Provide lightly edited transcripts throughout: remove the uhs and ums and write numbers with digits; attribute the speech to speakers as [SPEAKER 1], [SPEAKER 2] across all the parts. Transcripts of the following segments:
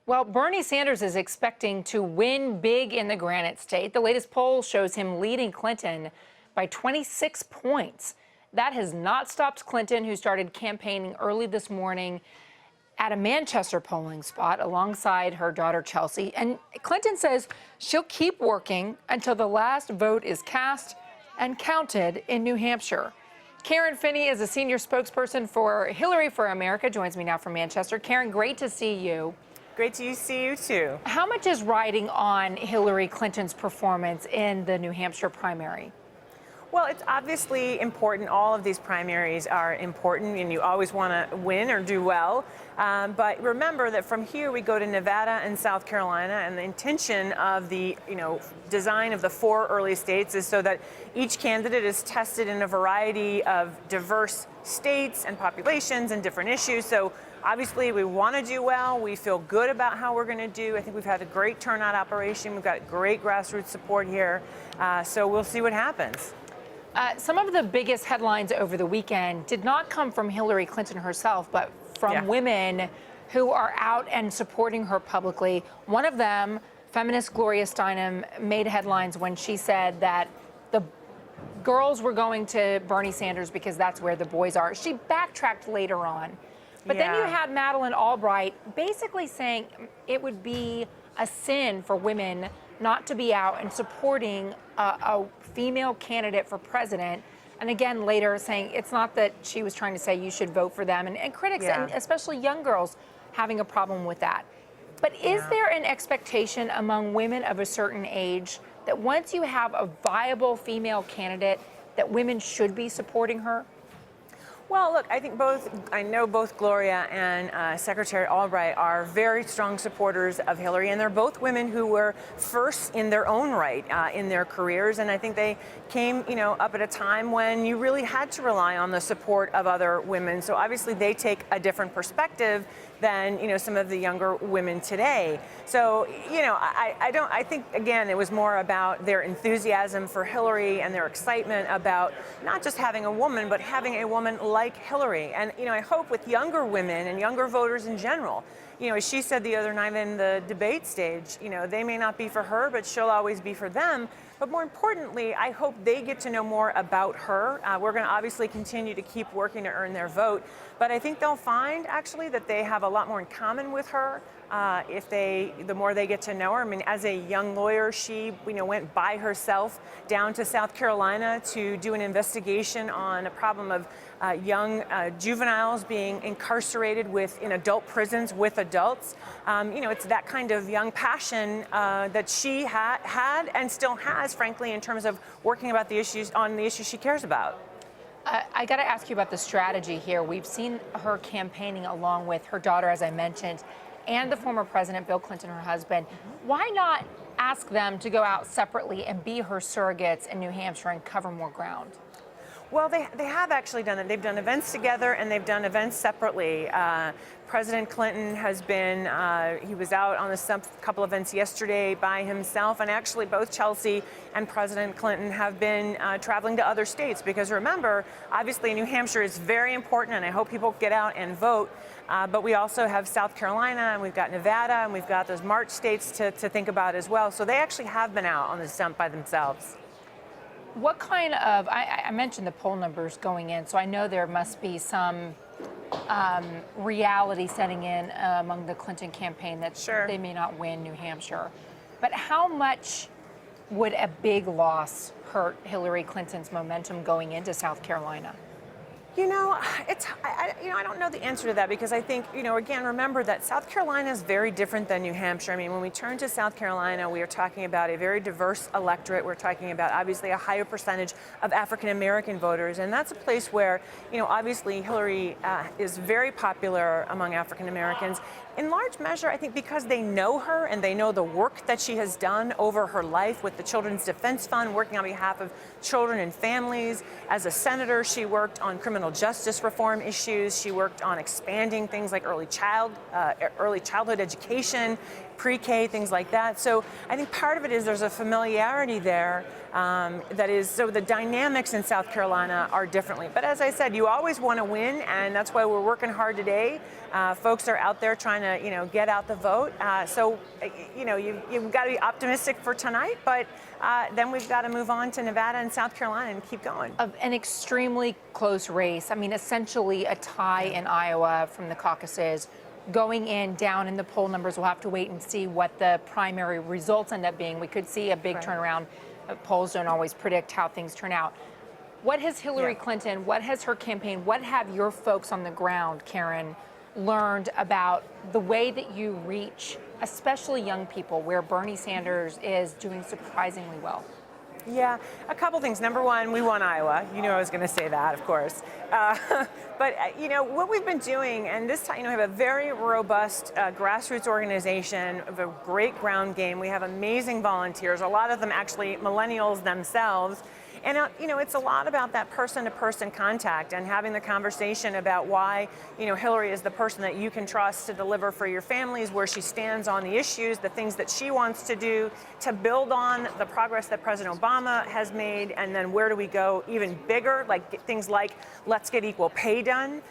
[SPEAKER 1] Well, Bernie Sanders is expecting to win big in the Granite State. The latest poll shows him leading Clinton by 26 points. That has not stopped Clinton, who started campaigning early this morning at a Manchester polling spot alongside her daughter Chelsea. And Clinton says she'll keep working until the last vote is cast and counted in New Hampshire. Karen Finney is a senior spokesperson for Hillary for America, joins me now from Manchester. Karen, great to see you.
[SPEAKER 2] Great to see you, too.
[SPEAKER 1] How much is riding on Hillary Clinton's performance in the New Hampshire primary?
[SPEAKER 2] Well, it's obviously important. All of these primaries are important, and you always want to win or do well. But remember that from here we go to Nevada and South Carolina, and the intention of the design of the 4 early states is so that each candidate is tested in a variety of diverse states and populations and different issues. So obviously, we want to do well. We feel good about how we're going to do. I think we've had a great turnout operation. We've got great grassroots support here. So we'll see what happens.
[SPEAKER 1] Some of the biggest headlines over the weekend did not come from Hillary Clinton herself, but from women who are out and supporting her publicly. One of them, feminist Gloria Steinem, made headlines when she said that the girls were going to Bernie Sanders because that's where the boys are. She backtracked later on. But then you had Madeleine Albright basically saying it would be a sin for women not to be out and supporting a female candidate for president. And again, later saying it's not that she was trying to say you should vote for them. And critics, and especially young girls, having a problem with that. But is there an expectation among women of a certain age that once you have a viable female candidate, that women should be supporting her?
[SPEAKER 2] Well, look, I know both Gloria and Secretary Albright are very strong supporters of Hillary, and they're both women who were first in their own right in their careers. And I think they came, up at a time when you really had to rely on the support of other women. So obviously they take a different perspective than some of the younger women today. So I think again it was more about their enthusiasm for Hillary and their excitement about not just having a woman, but having a woman like Hillary. And I hope with younger women and younger voters in general, as she said the other night in the debate stage, they may not be for her, but she'll always be for them. But more importantly, I hope they get to know more about her. We're going to obviously continue to keep working to earn their vote. But I think they'll find, actually, that they have a lot more in common with her the more they get to know her. I mean, as a young lawyer, she went by herself down to South Carolina to do an investigation on a problem of young juveniles being incarcerated in adult prisons with adults. It's that kind of young passion that she had and still has, frankly, in terms of working about the issues she cares about.
[SPEAKER 1] I got to ask you about the strategy here. We've seen her campaigning along with her daughter, as I mentioned, and the former president, Bill Clinton, her husband. Why not ask them to go out separately and be her surrogates in New Hampshire and cover more ground?
[SPEAKER 2] Well, they have actually done it. They've done events together and they've done events separately. President Clinton has been, he was out on a couple events yesterday by himself, and actually both Chelsea and President Clinton have been traveling to other states because remember, obviously New Hampshire is very important and I hope people get out and vote. But we also have South Carolina and we've got Nevada and we've got those March states to think about as well. So they actually have been out on the stump by themselves.
[SPEAKER 1] What kind of, I mentioned the poll numbers going in, so I know there must be some reality setting in among the Clinton campaign that they may not win New Hampshire. But how much would a big loss hurt Hillary Clinton's momentum going into South Carolina?
[SPEAKER 2] I don't know the answer to that because I think, again, remember that South Carolina is very different than New Hampshire. I mean, when we turn to South Carolina, we are talking about a very diverse electorate. We're talking about, obviously, a higher percentage of African-American voters. And that's a place where, obviously, Hillary is very popular among African-Americans. In large measure, I think because they know her and they know the work that she has done over her life with the Children's Defense Fund, working on behalf of children and families. As a senator, she worked on criminal justice reform issues. She worked on expanding things like early childhood education, pre-K, things like that. So I think part of it is there's a familiarity there That is, so the dynamics in South Carolina are differently. But as I said, you always want to win, and that's why we're working hard today. Folks are out there trying to, get out the vote. So, you've got to be optimistic for tonight, but then we've got to move on to Nevada and South Carolina and keep going.
[SPEAKER 1] Of an extremely close race. I mean, essentially a tie in Iowa from the caucuses. Going down in the poll numbers, we'll have to wait and see what the primary results end up being. We could see a big turnaround. Polls don't always predict how things turn out. What has Hillary Clinton, what has her campaign, what have your folks on the ground, Karen, learned about the way that you reach, especially young people, where Bernie Sanders is doing surprisingly well?
[SPEAKER 2] Yeah, a couple things. Number one, we won Iowa. You knew I was going to say that, of course. But what we've been doing, and this time, we have a very robust grassroots organization, of a great ground game. We have amazing volunteers, a lot of them actually millennials themselves. And, it's a lot about that person-to-person contact and having the conversation about why, Hillary is the person that you can trust to deliver for your families, where she stands on the issues, the things that she wants to do, to build on the progress that President Obama has made, and then where do we go even bigger, like things like let's get equal pay done,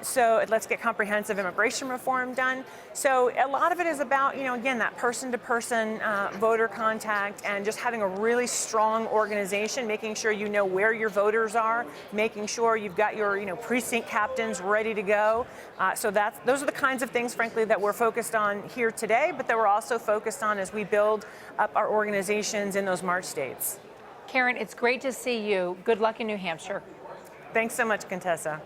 [SPEAKER 2] so let's get comprehensive immigration reform done. So a lot of it is about, again, that person-to-person voter contact and just having a really strong organization, making sure you know where your voters are, making sure you've got your precinct captains ready to go. So those are the kinds of things, frankly, that we're focused on here today, but that we're also focused on as we build up our organizations in those March states.
[SPEAKER 1] Karen, it's great to see you. Good luck in New Hampshire.
[SPEAKER 2] Thanks so much, Contessa.